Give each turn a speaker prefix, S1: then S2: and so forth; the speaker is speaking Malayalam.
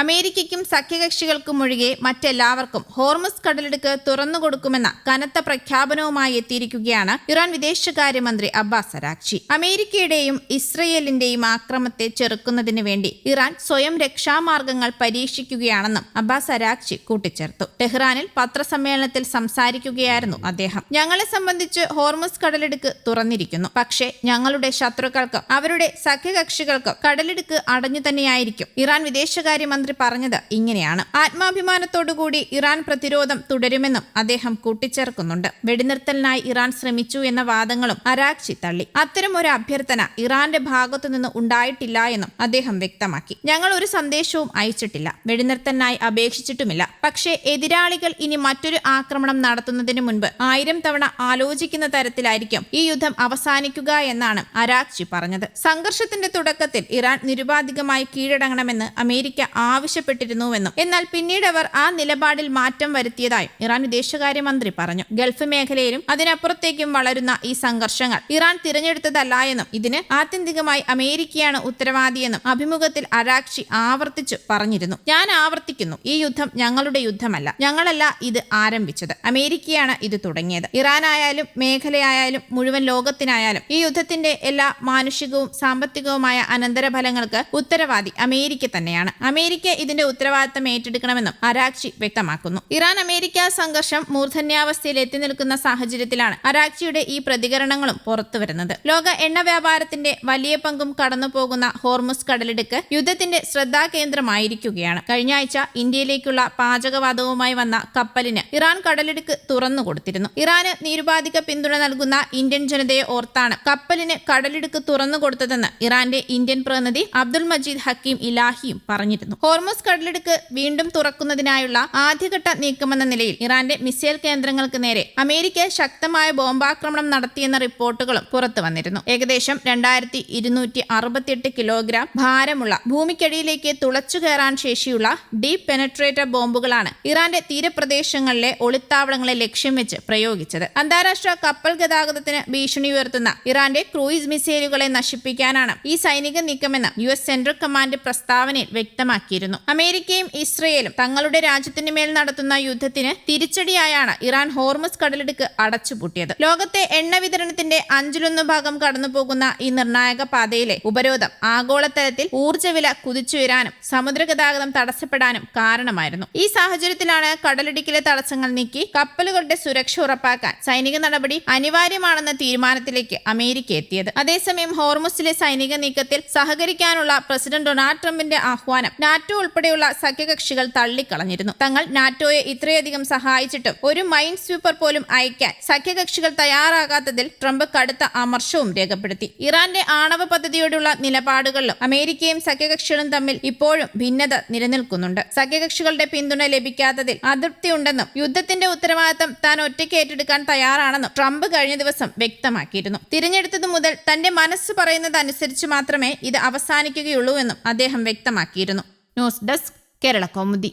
S1: അമേരിക്കയ്ക്കും സഖ്യകക്ഷികൾക്കും ഒഴികെ മറ്റെല്ലാവർക്കും ഹോർമുസ് കടലിടുക്ക് തുറന്നുകൊടുക്കുമെന്ന കനത്ത പ്രഖ്യാപനവുമായി എത്തിയിരിക്കുകയാണ് ഇറാൻ വിദേശകാര്യമന്ത്രി അബ്ബാസ് അരാഗ്ചി. അമേരിക്കയുടെയും ഇസ്രയേലിന്റെയും ആക്രമണത്തെ ചെറുക്കുന്നതിന് വേണ്ടി ഇറാൻ സ്വയം രക്ഷാമാർഗങ്ങൾ പരീക്ഷിക്കുകയാണെന്നും അബ്ബാസ് അരാഗ്ചി കൂട്ടിച്ചേർത്തു. ടെഹ്റാനിൽ പത്രസമ്മേളനത്തിൽ സംസാരിക്കുകയായിരുന്നു അദ്ദേഹം. ഞങ്ങളെ സംബന്ധിച്ച് ഹോർമുസ് കടലിടുക്ക് തുറന്നിരിക്കുന്നു. പക്ഷേ ഞങ്ങളുടെ ശത്രുക്കൾക്ക് അവരുടെ സഖ്യകക്ഷികൾക്ക് കടലിടുക്ക് അടഞ്ഞു തന്നെയായിരിക്കും. ഇറാൻ വിദേശകാര്യമന്ത്രി പറഞ്ഞത് ഇങ്ങനെയാണ്. ആത്മാഭിമാനത്തോടുകൂടി ഇറാൻ പ്രതിരോധം തുടരുമെന്നും അദ്ദേഹം കൂട്ടിച്ചേർക്കുന്നുണ്ട്. വെടിനിർത്തലിനായി ഇറാൻ ശ്രമിച്ചു എന്ന വാദങ്ങളും അരാഗ്ചി തള്ളി. അത്തരം ഒരു അഭ്യർത്ഥന ഇറാന്റെ ഭാഗത്തുനിന്ന് ഉണ്ടായിട്ടില്ല എന്നും അദ്ദേഹം വ്യക്തമാക്കി. ഞങ്ങൾ ഒരു സന്ദേശവും അയച്ചിട്ടില്ല, വെടിനിർത്തലിനായി അപേക്ഷിച്ചിട്ടുമില്ല. പക്ഷേ എതിരാളികൾ ഇനി മറ്റൊരു ആക്രമണം നടത്തുന്നതിന് മുൻപ് 1000 തവണ ആലോചിക്കുന്ന തരത്തിലായിരിക്കും ഈ യുദ്ധം അവസാനിക്കുക എന്നാണ് അരാഗ്ചി പറഞ്ഞത്. സംഘർഷത്തിന്റെ തുടക്കത്തിൽ ഇറാൻ നിരുപാധികമായി കീഴടങ്ങണമെന്ന് അമേരിക്ക ആവശ്യപ്പെട്ടിരുന്നുവെന്നും എന്നാൽ പിന്നീട് അവർ ആ നിലപാടിൽ മാറ്റം വരുത്തിയതായും ഇറാൻ വിദേശകാര്യമന്ത്രി പറഞ്ഞു. ഗൾഫ് മേഖലയിലും അതിനപ്പുറത്തേക്കും വളരുന്ന ഈ സംഘർഷങ്ങൾ ഇറാൻ തിരഞ്ഞെടുത്തതല്ല എന്നും ഇതിന് ആത്യന്തികമായി അമേരിക്കയാണ് ഉത്തരവാദിയെന്നും അഭിമുഖത്തിൽ അരാഗ്ചി ആവർത്തിച്ചു പറഞ്ഞിരുന്നു. ഞാൻ ആവർത്തിക്കുന്നു, ഈ യുദ്ധം ഞങ്ങളുടെ യുദ്ധമല്ല, ഞങ്ങളല്ല ഇത് ആരംഭിച്ചത്, അമേരിക്കയാണ് ഇത് തുടങ്ങിയത്. ഇറാനായാലും മേഖലയായാലും മുഴുവൻ ലോകത്തിനായാലും ഈ യുദ്ധത്തിന്റെ എല്ലാ മാനുഷികവും സാമ്പത്തികവുമായ അനന്തരഫലങ്ങൾക്ക് ഉത്തരവാദി അമേരിക്ക തന്നെയാണ്. അമേരിക്ക ഇതിന്റെ ഉത്തരവാദിത്തം ഏറ്റെടുക്കണമെന്നും അരാഗ്ചി വ്യക്തമാക്കുന്നു. ഇറാൻ അമേരിക്ക സംഘർഷം മൂർധന്യാവസ്ഥയിൽ എത്തി നിൽക്കുന്ന സാഹചര്യത്തിലാണ് അരാഗ്ചിയുടെ ഈ പ്രതികരണങ്ങളും പുറത്തുവരുന്നത്. ലോക എണ്ണ വ്യാപാരത്തിന്റെ വലിയ പങ്കും കടന്നുപോകുന്ന ഹോർമുസ് കടലിടുക്ക് യുദ്ധത്തിന്റെ ശ്രദ്ധാകേന്ദ്രമായിരിക്കുകയാണ്. കഴിഞ്ഞ ആഴ്ച ഇന്ത്യയിലേക്കുള്ള പാചകവാതകവുമായി വന്ന കപ്പലിന് ഇറാൻ കടലിടുക്ക് തുറന്നുകൊടുത്തിരുന്നു. ഇറാന് നിരുപാധിക പിന്തുണ നൽകുന്ന ഇന്ത്യൻ ജനതയെ ഓർത്താണ് കപ്പലിന് കടലിടുക്ക് തുറന്നുകൊടുത്തതെന്ന് ഇറാന്റെ ഇന്ത്യൻ പ്രതിനിധി അബ്ദുൽ മജീദ് ഹക്കീം ഇലാഹിയും പറഞ്ഞിരുന്നു. ഹോർമുസ് കടലിടുക്ക് വീണ്ടും തുറക്കുന്നതിനായുള്ള ആദ്യഘട്ട നീക്കമെന്ന നിലയിൽ ഇറാന്റെ മിസൈൽ കേന്ദ്രങ്ങൾക്ക് നേരെ അമേരിക്ക ശക്തമായ ബോംബാക്രമണം നടത്തിയെന്ന റിപ്പോർട്ടുകളും പുറത്തു വന്നിരുന്നു. ഏകദേശം 2268 കിലോഗ്രാം ഭാരമുള്ള ഭൂമിക്കടിയിലേക്ക് തുളച്ചു കയറാൻ ശേഷിയുള്ള ഡീപ് പെനട്രേറ്റർ ബോംബുകളാണ് ഇറാന്റെ തീരപ്രദേശങ്ങളിലെ ഒളിത്താവളങ്ങളെ ലക്ഷ്യം വെച്ച് പ്രയോഗിച്ചത്. അന്താരാഷ്ട്ര കപ്പൽ ഗതാഗതത്തിന് ഭീഷണി ഉയർത്തുന്ന ഇറാന്റെ ക്രൂയിസ് മിസൈലുകളെ നശിപ്പിക്കാനാണ് ഈ സൈനിക നീക്കമെന്ന് US സെൻട്രൽ കമാൻഡ് പ്രസ്താവനയിൽ വ്യക്തമാക്കിയിരുന്നു. അമേരിക്കയും ഇസ്രയേലും തങ്ങളുടെ രാജ്യത്തിന് മേൽ നടത്തുന്ന യുദ്ധത്തിന് തിരിച്ചടിയായാണ് ഇറാൻ ഹോർമുസ് കടലിടുക്ക് അടച്ചുപൂട്ടിയത്. ലോകത്തെ എണ്ണ വിതരണത്തിന്റെ 1/5 കടന്നുപോകുന്ന ഈ നിർണായക പാതയിലെ ഉപരോധം ആഗോളതലത്തിൽ ഊർജ്ജവില കുതിച്ചുയരാനും സമുദ്രഗതാഗതം തടസ്സപ്പെടാനും കാരണമായിരുന്നു. ഈ സാഹചര്യത്തിലാണ് കടലിടുക്കിലെ തടസ്സങ്ങൾ നീക്കി കപ്പലുകളുടെ സുരക്ഷ ഉറപ്പാക്കാൻ സൈനിക നടപടി അനിവാര്യമാണെന്ന തീരുമാനത്തിലേക്ക് അമേരിക്ക എത്തിയത്. അതേസമയം ഹോർമുസിലെ സൈനിക നീക്കത്തിൽ സഹകരിക്കാനുള്ള പ്രസിഡന്റ് ഡൊണാൾഡ് ട്രംപിന്റെ ആഹ്വാനം നാറ്റോ ഉൾപ്പെടെയുള്ള സഖ്യകക്ഷികൾ തള്ളിക്കളഞ്ഞിരുന്നു. തങ്ങൾ നാറ്റോയെ ഇത്രയധികം സഹായിച്ചിട്ടും ഒരു മൈൻ സ്വീപ്പർ പോലും അയക്കാൻ സഖ്യകക്ഷികൾ തയ്യാറാകാത്തതിൽ ട്രംപ് കടുത്ത അമർഷവും രേഖപ്പെടുത്തി. ഇറാന്റെ ആണവ പദ്ധതിയോടുള്ള നിലപാടുകളിലും അമേരിക്കയും സഖ്യകക്ഷികളും തമ്മിൽ ഇപ്പോഴും ഭിന്നത നിലനിൽക്കുന്നുണ്ട്. സഖ്യകക്ഷികളുടെ പിന്തുണ ലഭിക്കാത്തതിൽ അതൃപ്തിയുണ്ടെന്നും യുദ്ധത്തിന്റെ ഉത്തരവാദിത്തം താൻ ഒറ്റയ്ക്ക് ഏറ്റെടുക്കാൻ തയ്യാറാണെന്നും ട്രംപ് കഴിഞ്ഞ ദിവസം വ്യക്തമാക്കിയിരുന്നു. തിരഞ്ഞെടുത്തതു മുതൽ തന്റെ മനസ്സ് പറയുന്നത് അനുസരിച്ച് മാത്രമേ ഇത് അവസാനിക്കുകയുള്ളൂ എന്നും അദ്ദേഹം വ്യക്തമാക്കിയിരുന്നു. News desk Kerala Kaumudi.